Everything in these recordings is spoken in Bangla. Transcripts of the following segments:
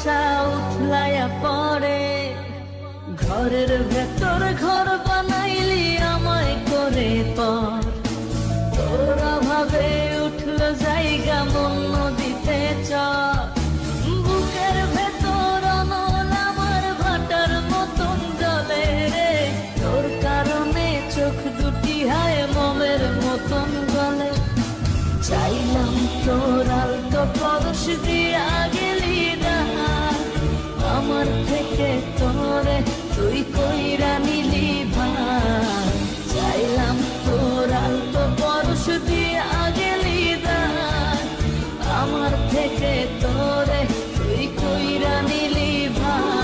আশা উথলাইয়া পড়ে। ঘরের ভেতর ঘর বানাইলি আমায় করে পর, তোর অভাবে উঠল জায়গা মন নদীতে চর। বুকের ভেতর অনল আমার ভাটার মতন জলে রে, তোর কারণে চোখ দুটি হায় মমের মতন গলে। চাইলাম তোর আলতো পরশ দিয়া গেলি না, আমার থেকে তোরে তুই কইরা নিলি ভাই। চাইলাম তোর আলতো পরশ দিয়া গেলি না, আমার থেকে তোরে তুই কইরা নিলি ভাই।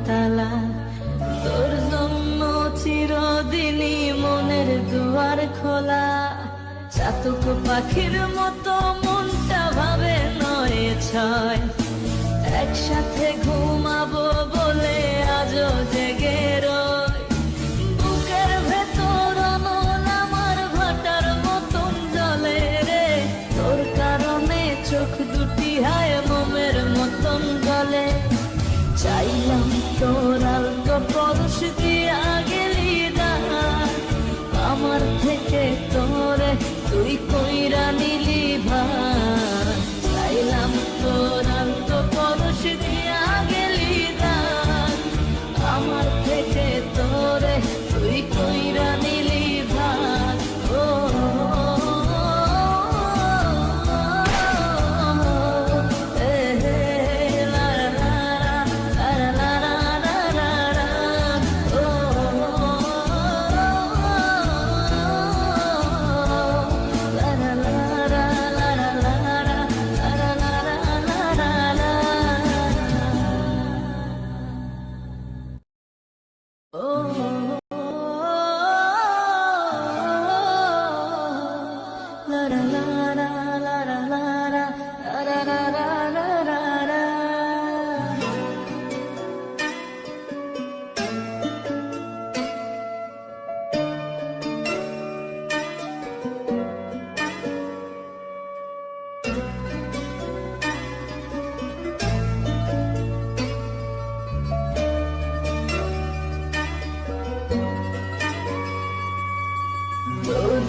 তালা তোর জন্য চিরদিনই মনের দুয়ার খোলা। চাতক পাখির মতো মনটা ভাবে নয় ছয়, একসাথে ঘুমাবো বলে আজও জেগে রয়। বুকের ভেতর অনল আমার ভাটার মতন জলে রে, তোর কারণে চোখ দুটি হায় মোমের মতন গলে। চাইলাম তোর আলতো পরশ দিয়া গেলি না, আমার থেকে তোরে তুই কইরা নিলি ভাই। চাইলাম তোর আলতো পরশ দিয়া গেলি না, আমার থেকে তোরে তুই কইরা নিলি ভাই। ও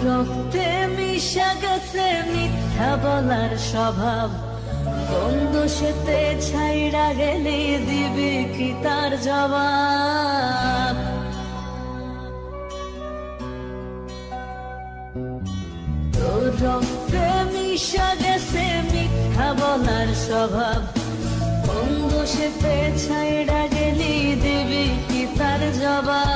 রক্তে মিশা গেছে মিথ্যা বলার স্বভাব, বন্ধ সেতে ছাইড়া গেলে দিবি কি তার জবাব। তোর রক্তে মিশা গেছে মিথ্যা বলার স্বভাব, বন্ধ সেতে ছাইড়া গেলি দিবি কি তার জবাব।